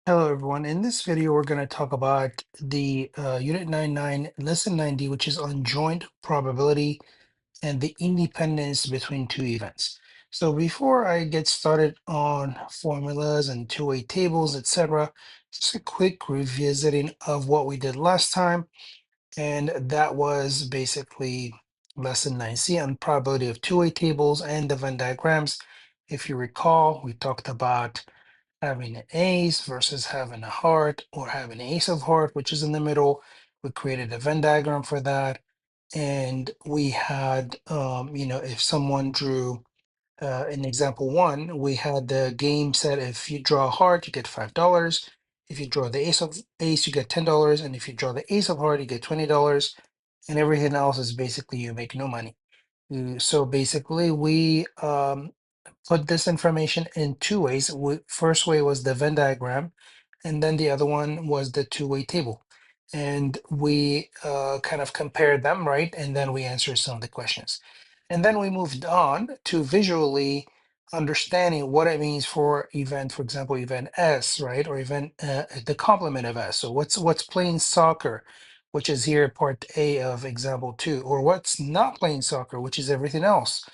Hello, everyone. In this video, we're going to talk about the Unit 99, Lesson 90, which is on joint probability and the independence between two events. So before I get started on formulas and two-way tables, etc., just a quick revisiting of what we did last time. And that was basically Lesson 9C on probability of two-way tables and the Venn diagrams. If you recall, we talked about having an ace versus having a heart or having an ace of heart, which is in the middle. We created a Venn diagram for that. And we had, if someone drew in example one, we had the game said if you draw a heart, you get $5. If you draw the ace of ace, you get $10. And if you draw the ace of heart, you get $20. And everything else is basically you make no money. So basically, we put this information in two ways. First way was the Venn diagram, and then the other one was the two-way table. And we kind of compared them, right? And then we answered some of the questions. And then we moved on to visually understanding what it means for event, for example, event S, right? Or event the complement of S. So what's playing soccer, which is here part A of example two, or what's not playing soccer, which is everything else,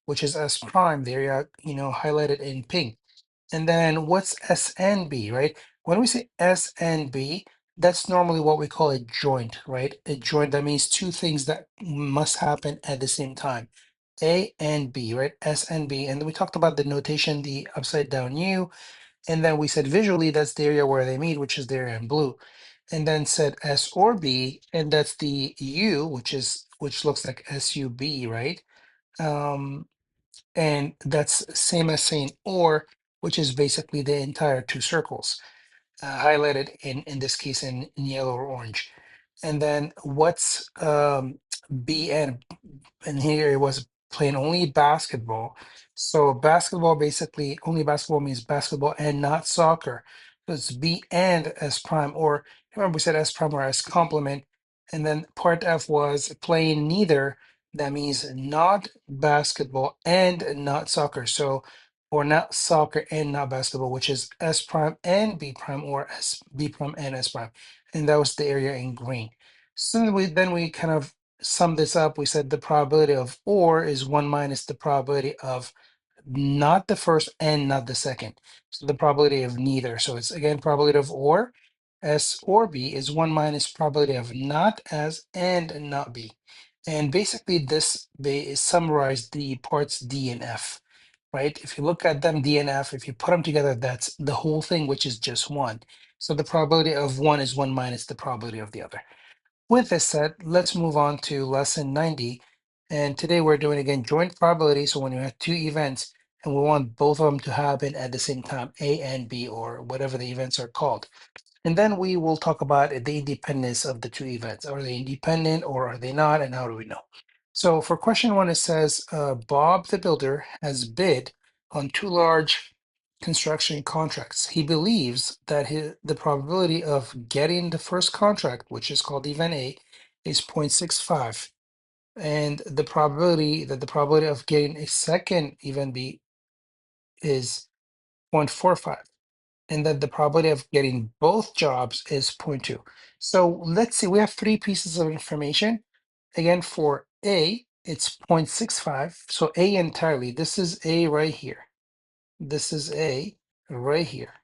which is S prime, the area, highlighted in pink. And then what's SNB, right? When we say SNB, that's normally what we call a joint, right? A joint, that means two things that must happen at the same time. A and B, right? S and B. And we talked about the notation, the upside down U. And then we said visually, that's the area where they meet, which is the area in blue. And then said S or B, and that's the U, which looks like SUB, right? Um, and that's same as saying or, which is basically the entire two circles, highlighted in this case in yellow or orange. And then what's BN? And here it was playing only basketball. So basketball, basically only basketball means basketball and not soccer. So it's B and S prime, or remember we said S prime or S complement. And then part F was playing neither. That means not basketball and not soccer. So, or not soccer and not basketball, which is S prime and B prime, or S B prime and S prime. And that was the area in green. So then we kind of sum this up. We said the probability of or is 1 minus the probability of not the first and not the second. So the probability of neither. So it's again probability of or, S or B is 1 minus probability of not as and not B. And basically this is summarized the parts D and F, right? If you look at them, D and F, if you put them together, that's the whole thing, which is just one. So the probability of one is 1 minus the probability of the other. With this said, let's move on to lesson 90. And today we're doing again joint probability. So when you have two events and we want both of them to happen at the same time, A and B, or whatever the events are called. And then we will talk about the independence of the two events. Are they independent or are they not? And how do we know? So for question one, it says Bob the builder has bid on two large construction contracts. He believes that the probability of getting the first contract, which is called event A, is 0.65. And the probability of getting a second event B is 0.45, and that the probability of getting both jobs is zero point 0.2. So let's see, we have three pieces of information. Again, for A, it's 0.65. So A entirely, this is A right here. This is A right here,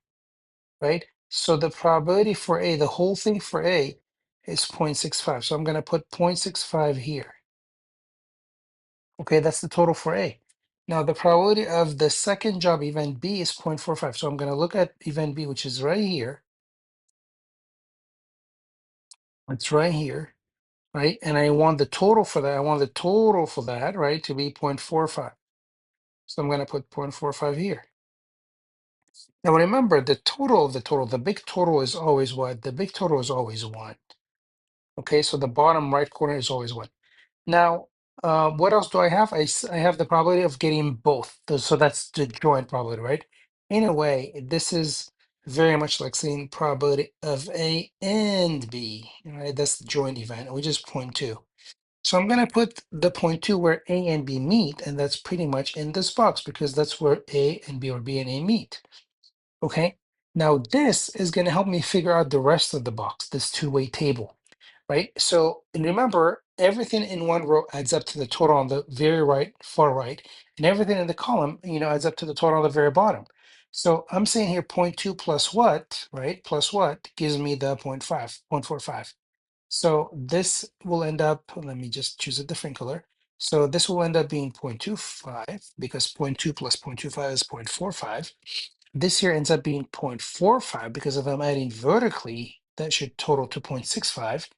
right? So the probability for A, the whole thing for A is 0.65. So I'm going to put 0.65 here. Okay, that's the total for A. Now the probability of the second job, event B, is 0.45. So I'm going to look at event B, which is right here. It's right here, right? And I want the total for that. I want the total for that, right, to be 0.45. So I'm going to put 0.45 here. Now remember, the total of the total, the big total is always what? The big total is always 1. Okay, so the bottom right corner is always 1. Now, what else do I have? I have the probability of getting both. So that's the joint probability, right? In a way, this is very much like saying probability of A and B, right? That's the joint event, which is zero point 0.2. So I'm going to put the 0.2 where A and B meet, and that's pretty much in this box because that's where A and B or B and A meet. Okay. Now this is going to help me figure out the rest of the box, this two-way table, right? So, and remember, everything in one row adds up to the total on the very right, far right, and everything in the column, adds up to the total on the very bottom. So I'm saying here 0.2 plus what, right? Plus what gives me the 0.5, 0.45. So this will end up, let me just choose a different color. So this will end up being 0.25 because zero point 0.2 plus 0.25 is 0.45. This here ends up being 0.45 because if I'm adding vertically, that should total to 0.65.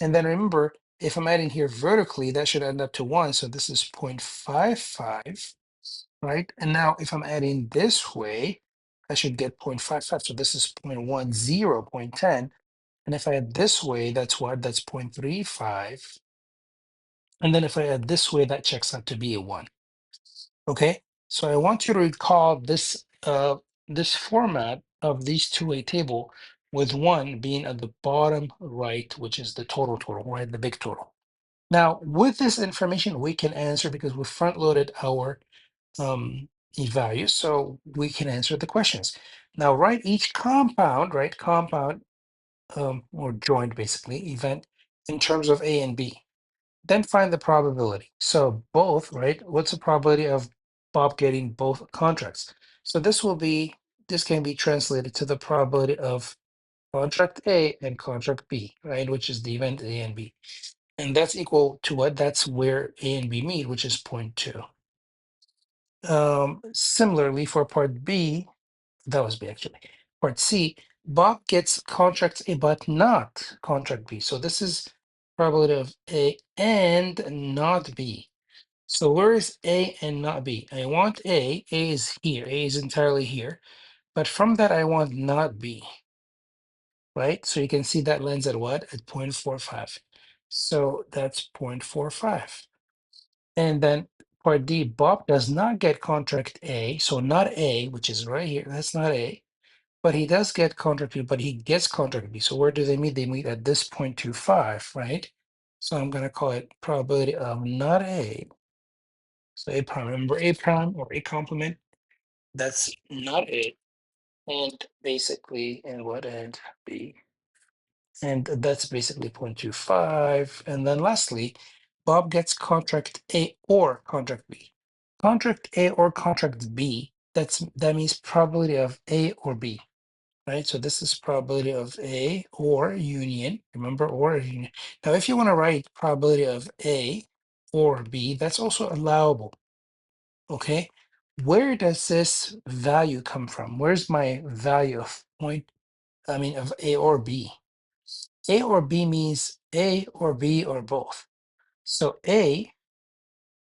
And then remember, if I'm adding here vertically, that should end up to 1. So this is 0.55, right? And now if I'm adding this way, I should get 0.55. So this is 0.10, 0.10. And if I add this way, that's what? That's 0.35. And then if I add this way, that checks out to be a 1. Okay, so I want you to recall this format of these two-way table with 1 being at the bottom right, which is the total, right? The big total. Now, with this information, we can answer because we front-loaded our values, so we can answer the questions. Now, write each compound, right? Compound or joint basically event in terms of A and B. Then find the probability. So both, right? What's the probability of Bob getting both contracts? So this can be translated to the probability of contract A and contract B, right? Which is the event A and B. And that's equal to what? That's where A and B meet, which is 0.2. Similarly, for part B, that was B actually. Part C, Bob gets contract A but not contract B. So this is probability of A and not B. So where is A and not B? I want A. A is here. A is entirely here. But from that, I want not B, right? So you can see that lands at what? At 0.45. So that's 0.45. And then part D, Bob does not get contract A. So not A, which is right here. That's not A. But he does get contract B, but he gets contract B. So where do they meet? They meet at this 0.25, right? So I'm going to call it probability of not A. So A prime, remember A prime or A complement, that's not A. And basically, and what, and B. And that's basically 0.25. And then lastly, Bob gets contract A or contract B. Contract A or contract B, that means probability of A or B, right? So this is probability of A or union, remember, or union. Now, if you want to write probability of A or B, that's also allowable. Okay, where does this value come from? Where's my value of of A or B? A or B means A or B or both. So A,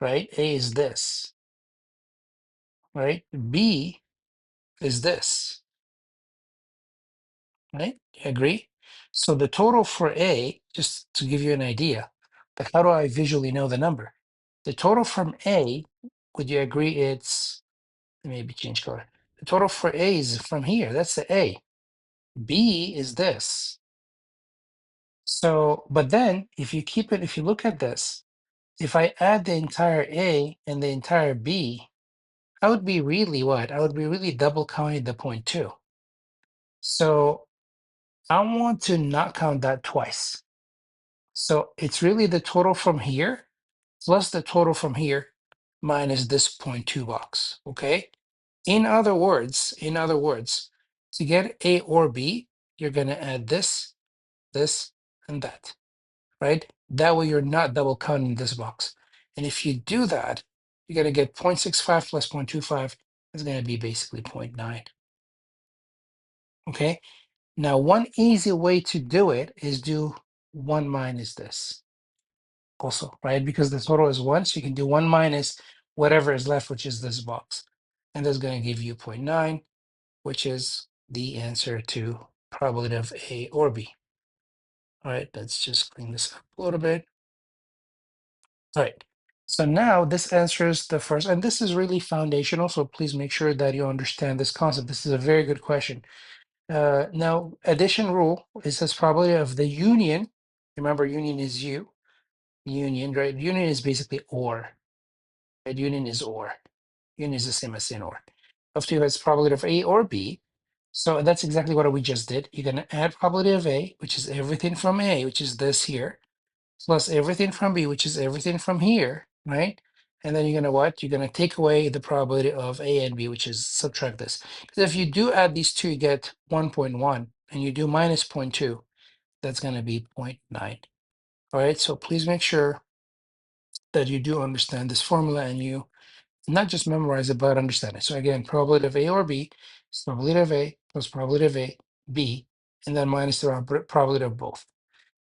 right? A is this, right? B is this, right? You agree? So the total for A, just to give you an idea, but how do I visually know the number? The total from A, would you agree it's, maybe change color. The total for A is from here, that's the A. B is this. So, but then if you look at this, if I add the entire A and the entire B, I would be really what? I would be really double counting the 0.2. So I want to not count that twice. So it's really the total from here plus the total from here minus this 0.2 box. Okay. In other words, to get A or B, you're going to add this, this, and that, right? That way you're not double counting this box. And if you do that, you're going to get 0.65 plus 0.25 is going to be basically 0.9. Okay. Now, one easy way to do it is do 1 minus this also, right? Because the total is 1, so you can do 1 minus whatever is left, which is this box. And that's going to give you 0.9, which is the answer to probability of A or B. All right, let's just clean this up a little bit. All right, so now this answers the first, and this is really foundational, so please make sure that you understand this concept. This is a very good question. Now, addition rule, it says probability of the union. Remember, union is U. Union, right? Union is basically OR. Right? Union is OR. Union is the same as in OR. Of two, it's probability of A or B. So that's exactly what we just did. You're going to add probability of A, which is everything from A, which is this here, plus everything from B, which is everything from here, right? And then you're going to what? You're going to take away the probability of A and B, which is subtract this. Because if you do add these two, you get 1.1, and you do minus 0.2, that's going to be 0.9. All right, so please make sure that you do understand this formula and you not just memorize it, but understand it. So again, probability of A or B is probability of A plus probability of A, B, and then minus the probability of both.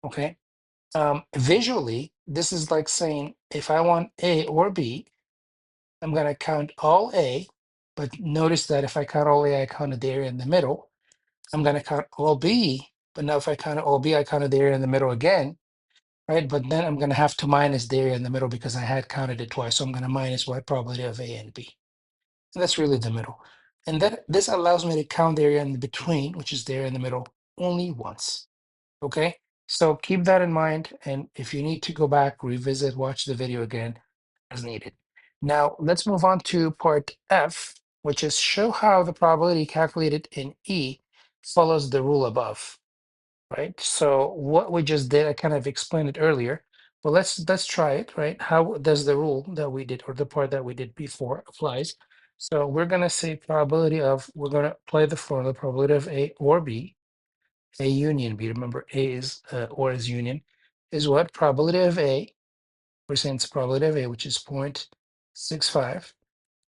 Okay. Visually, this is like saying if I want A or B, I'm going to count all A, but notice that if I count all A, I counted the area in the middle. I'm going to count all B, but now if I count all B, I counted the area in the middle again, right? But then I'm going to have to minus the area in the middle because I had counted it twice. So I'm going to minus what probability of A and B. And that's really the middle. And that this allows me to count the area in between, which is there in the middle, only once. Okay, so keep that in mind. And if you need to go back, revisit, watch the video again as needed. Now let's move on to part F, which is show how the probability calculated in E follows the rule above, right? So what we just did, I kind of explained it earlier, but let's try it, right? How does the rule that we did or the part that we did before applies? So we're gonna say probability of, we're gonna apply the formula probability of A or B, A union B. Remember, A is or is union, is what? Probability of A. We're saying it's probability of A, which is 0.65,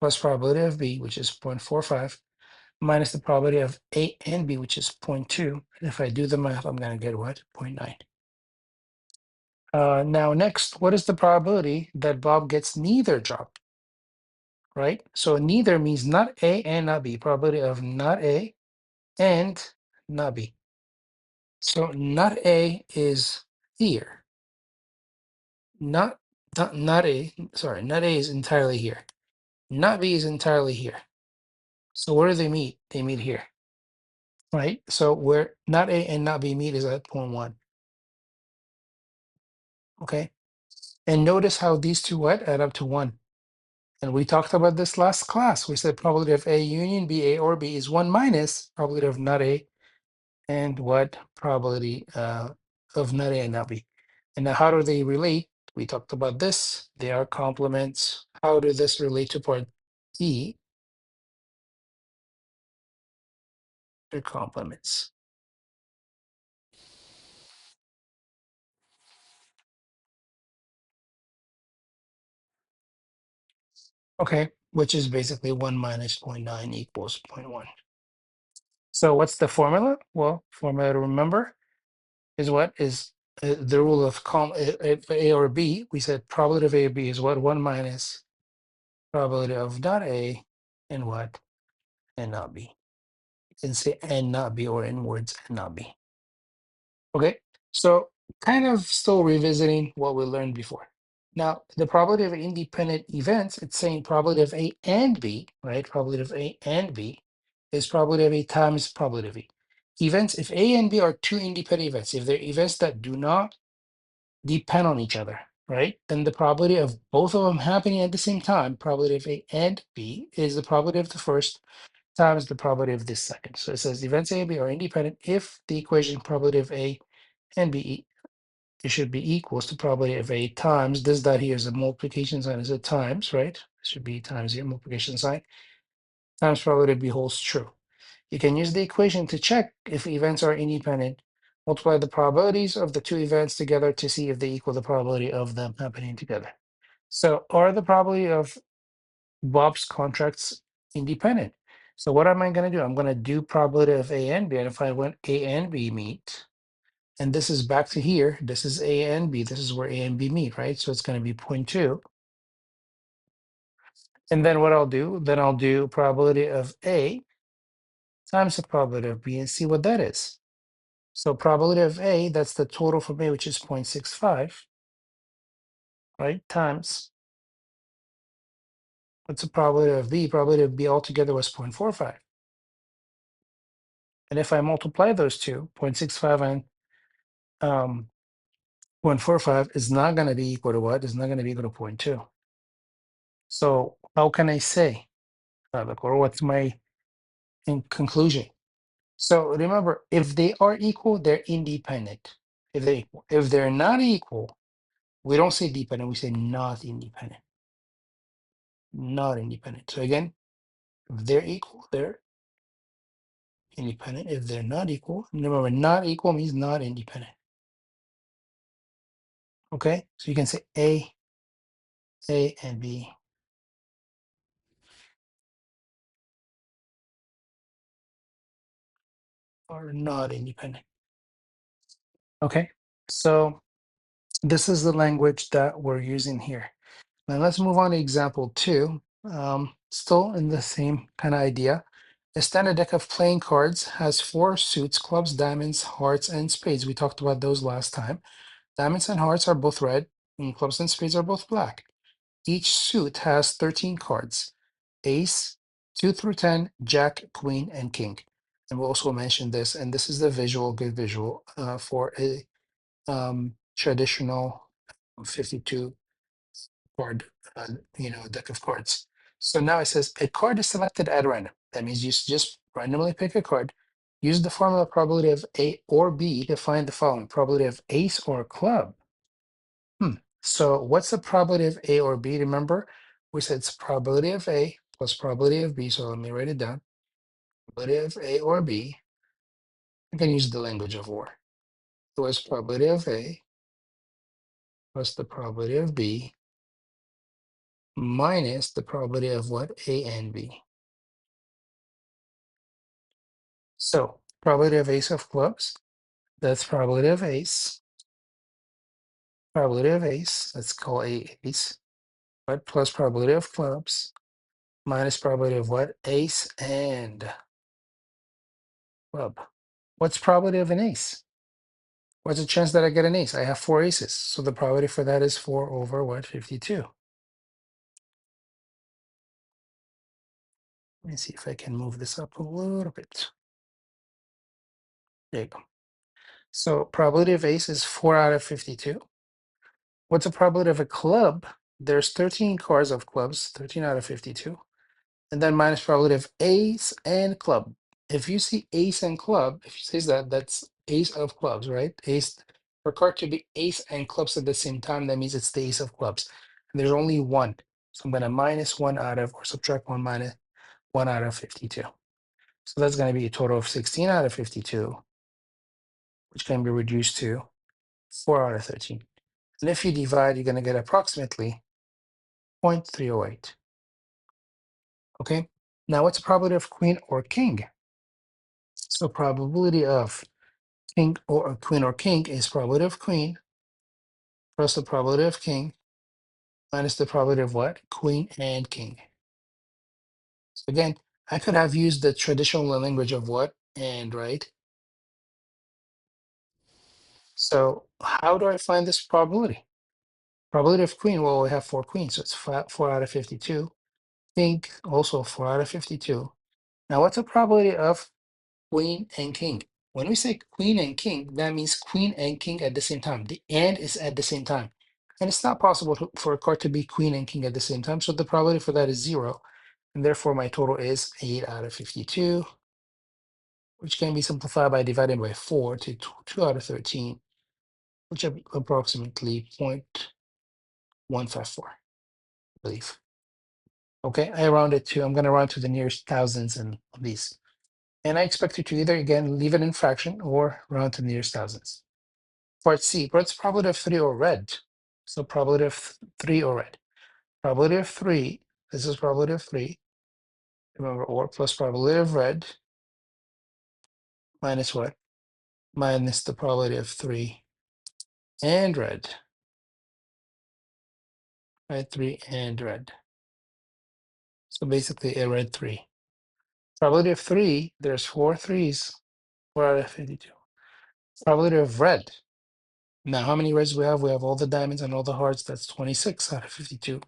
plus probability of B, which is 0.45, minus the probability of A and B, which is zero point 0.2. And if I do the math, I'm going to get what? 0.9. Now, next, what is the probability that Bob gets neither job, right? So neither means not A and not B. Probability of not A and not B. So not A is here. Not A, sorry, not A is entirely here. Not B is entirely here. So where do they meet? They meet here, right? So where not A and not B meet is at 0.1. Okay. And notice how these two what add up to 1. And we talked about this last class. We said probability of A union B, A or B is 1 minus probability of not A and what probability of not A and not B. And now how do they relate? We talked about this. They are complements. How do this relate to part D? They're complements. Okay, which is basically 1 minus 0.9 equals 0.1. So what's the formula? Well, formula to remember is what is the rule of A or B. We said probability of A or B is what? 1 minus probability of not A and what? And not B. You can say and not B or in words and not B. Okay, so kind of still revisiting what we learned before. Now, the probability of independent events, it's saying probability of A and B, right? Probability of A and B is probability of A times probability of B. Events, if A and B are two independent events, if they're events that do not depend on each other, right? Then the probability of both of them happening at the same time, probability of A and B, is the probability of the first times the probability of this second. So it says events A and B are independent if the equation probability of A and B, it should be equals to probability of A times, this dot here is a multiplication sign, is a times, right? It should be times here, multiplication sign, times probability of B holds true. You can use the equation to check if events are independent. Multiply the probabilities of the two events together to see if they equal the probability of them happening together. So are the probability of Bob's contracts independent? So what am I going to do? I'm going to do probability of A and B. And if I want A and B meet, and this is back to here, this is A and B. This is where A and B meet, right? So it's going to be 0.2. And then what I'll do, then I'll do probability of A times the probability of B and see what that is. So probability of A, that's the total for A, which is 0.65, right? Times, what's the probability of B? Probability of B altogether was 0.45. And if I multiply those two, 0.65 and 0.45 is not going to be equal to what? It's not going to be equal to 0.2. So how can I say, or what's my conclusion? So remember, if they are equal, they're independent. If they're equal. If they're not equal, we don't say dependent, we say not independent. Not independent. So again, if they're equal, they're independent. If they're not equal, remember, not equal means not independent. Okay, so you can say A, and B are not independent. Okay, so this is the language that we're using here. Now let's move on to example two. Still in the same kind of idea. A standard deck of playing cards has four suits, clubs, diamonds, hearts, and spades. We talked about those last time. Diamonds and hearts are both red, and clubs and spades are both black. Each suit has 13 cards: ace, 2 through 10, jack, queen, and king. And we'll also mention this, and this is the visual, good visual for a traditional 52 card, deck of cards. So now it says a card is selected at random. That means you just randomly pick a card. Use the formula probability of A or B to find the following: probability of ace or club. So what's the probability of A or B? Remember, we said it's probability of A plus probability of B. So let me write it down. Probability of A or B. I can use the language of or. So it's probability of A plus the probability of B minus the probability of what? A and B. So probability of ace of clubs, that's probability of ace. Probability of ace, let's call A ace. But plus probability of clubs minus probability of what? Ace and club. What's probability of an ace? What's the chance that I get an ace? I have four aces. So the probability for that is 4 over what? 52. Let me see if I can move this up a little bit. There you go. So probability of ace is 4 out of 52. What's the probability of a club? There's 13 cards of clubs, 13 out of 52. And then minus probability of ace and club. If you see ace and club, if you say that, that's ace of clubs, right? Ace, for a card to be ace and clubs at the same time, that means it's the ace of clubs. And there's only one. So I'm going to minus 1 out of, or subtract 1 minus 1 out of 52. So that's going to be a total of 16 out of 52, which can be reduced to 4 out of 13. And if you divide, you're going to get approximately 0.308. Okay. Now, what's the probability of queen or king? So probability of king or queen or king is probability of queen plus the probability of king minus the probability of what? Queen and king. So again, I could have used the traditional language of what and, right? So how do I find this probability? Probability of queen, well, we have four queens, so it's 4 out of 52. King, also 4 out of 52. Now, what's the probability of queen and king? When we say queen and king, that means queen and king at the same time. The and is at the same time. And it's not possible for a card to be queen and king at the same time. So the probability for that is 0. And therefore, my total is 8 out of 52, which can be simplified by dividing by 4 to 2 out of 13, which is approximately 0.154, I believe. Okay, I rounded to, I'm going to round to the nearest thousands in these. And I expect you to either, again, leave it in fraction or round to the nearest thousands. Part C, what's probability of 3 or red? So probability of 3 or red. Probability of 3, this is probability of 3. Remember, or plus probability of red minus what? Minus the probability of 3 and red. Right, 3 and red. So basically a red 3. Probability of 3, there's 4 threes, 4 out of 52. Probability of red. Now, how many reds we have? We have all the diamonds and all the hearts. That's 26 out of 52.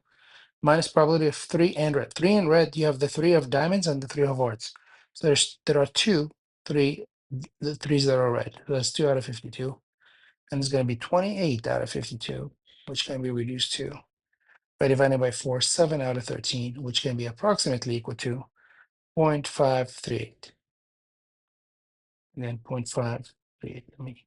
Minus probability of 3 and red. 3 and red, you have the 3 of diamonds and the 3 of hearts. So there are 3, the threes that are red. So that's 2 out of 52. And it's going to be 28 out of 52, which can be reduced to, by dividing by 4, 7 out of 13, which can be approximately equal to 0.538. and then 0.5. Wait, let me,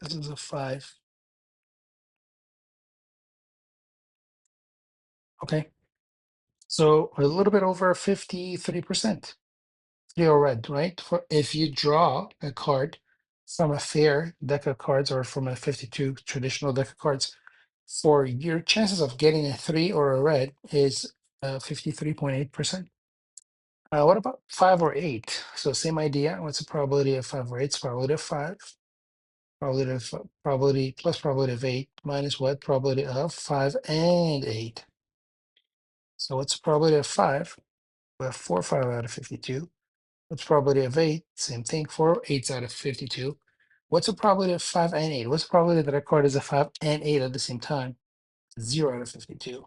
this is a 5. Okay, so a little bit over 53%. Three or red, right? For if you draw a card from a fair deck of cards or from a 52 traditional deck of cards, for your chances of getting a 3 or a red is 53.8%. What about 5 or 8? So same idea. What's the probability of 5 or 8? It's probability of 5. Probability of probability plus probability of 8 minus what? Probability of 5 and 8. So what's the probability of 5? We have 4 5 out of 52. What's the probability of 8? Same thing, 4 8s out of 52. What's the probability of 5 and 8? What's the probability that a card is a 5 and 8 at the same time? 0 out of 52.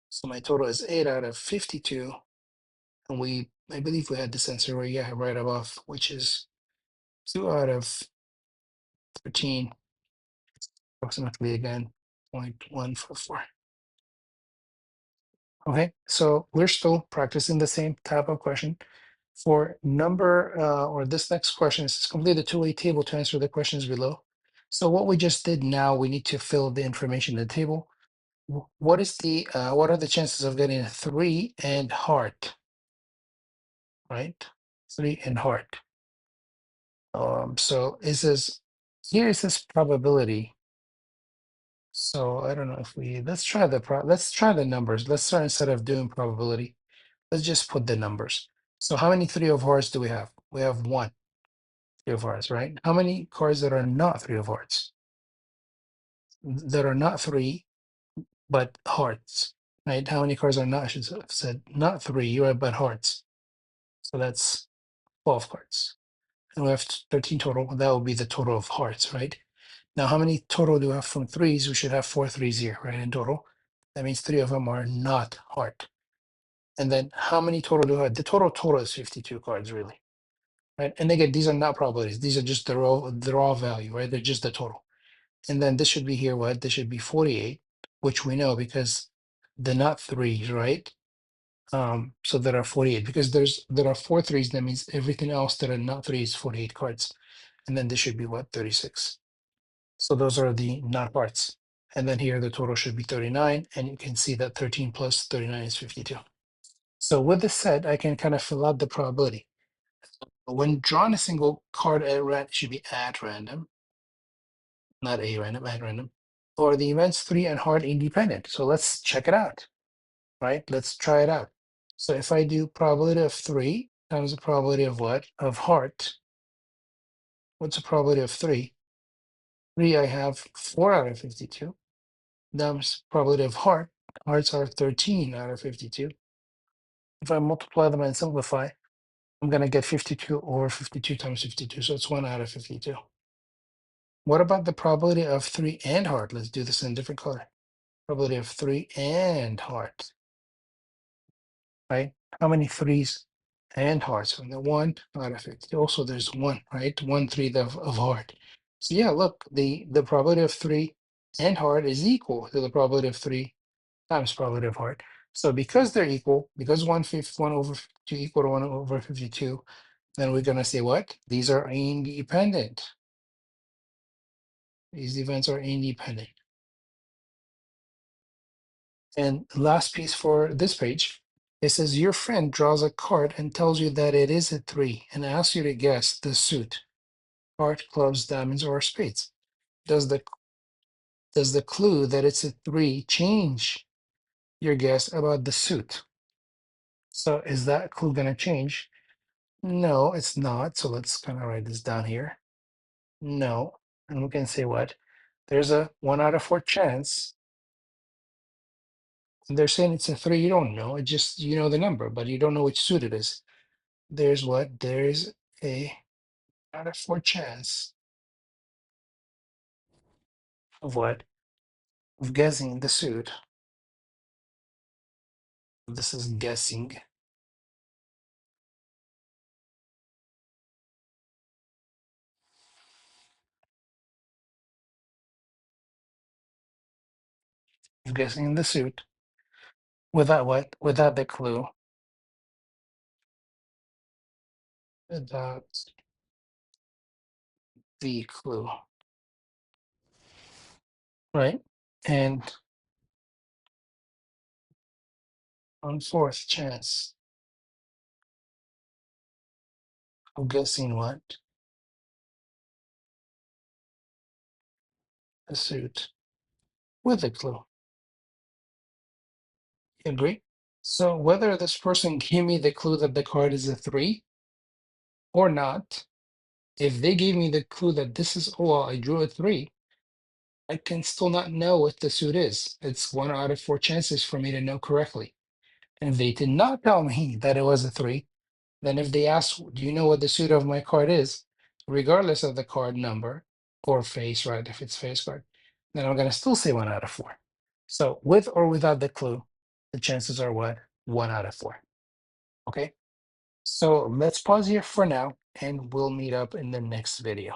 So my total is 8 out of 52. And I believe we had this answer where, yeah, right above, which is 2 out of 13, approximately again, 0.144. Okay, so we're still practicing the same type of question. For number, or this next question is complete the two-way table to answer the questions below. So what we just did now, we need to fill the information in the table. What are the chances of getting a 3 and heart, right? 3 and heart. So here is this probability. So I don't know if let's try the numbers. Let's start instead of doing probability. Let's just put the numbers. So how many 3 of hearts do we have? We have 1 3 of hearts, right? How many cards that are not 3 of hearts? That are not 3, but hearts, right? How many cards are not, I should have said, not 3, right, but hearts. So that's 12 cards. And we have 13 total. That will be the total of hearts, right? Now, how many total do we have from threes? We should have 4 threes here, right, in total. That means 3 of them are not heart. And then how many total do we have? The total is 52 cards, really, right? And again, these are not probabilities. These are just the raw value, right? They're just the total. And then this should be here, what? This should be 48, which we know because the not threes, right? So there are 48 because there are 4 threes. That means everything else that are not threes, 48 cards. And then this should be what? 36. So those are the not parts. And then here the total should be 39. And you can see that 13 plus 39 is 52. So with this said, I can kind of fill out the probability. When drawing a single card at random, it should be at random, not a random, at random. Or the events 3 and heart independent. So let's check it out, right? Let's try it out. So if I do probability of 3 times the probability of what? Of heart. What's the probability of 3? 3, I have 4 out of 52. Times probability of heart. Hearts are 13 out of 52. If I multiply them and simplify, I'm going to get 52 over 52 times 52. So it's 1 out of 52. What about the probability of 3 and heart? Let's do this in a different color. Probability of 3 and heart, right? How many threes and hearts? From the 1 out of 50. Also, there's 1, right? 1 3 of heart. So yeah, look, the probability of 3 and heart is equal to the probability of 3 times probability of heart. So because they're equal, because 1 over 52 equal to 1 over 52, then we're going to say what? These are independent. These events are independent. And last piece for this page, it says your friend draws a card and tells you that it is a 3 and asks you to guess the suit, heart, clubs, diamonds, or spades. Does the clue that it's a 3 change your guess about the suit? So is that clue going to change? No, it's not. So let's kind of write this down here. No. And we can say what? There's a 1 out of 4 chance. And they're saying it's a 3. You don't know. It just, you know the number, but you don't know which suit it is. There's what? There's a out of 4 chance of what? Of guessing the suit. This is guessing. Of guessing the suit without what? Without the clue. Without the clue. Right? And on fourth chance of guessing what? The suit with the clue. You agree? So whether this person gave me the clue that the card is a three or not, if they gave me the clue that this is, oh, well, I drew a three, I can still not know what the suit is. It's one out of four chances for me to know correctly. And if they did not tell me that it was a three, then if they ask, do you know what the suit of my card is? Regardless of the card number or face, right? If it's face card, then I'm gonna still say one out of four. So with or without the clue, the chances are what? One out of four. Okay. So let's pause here for now and we'll meet up in the next video.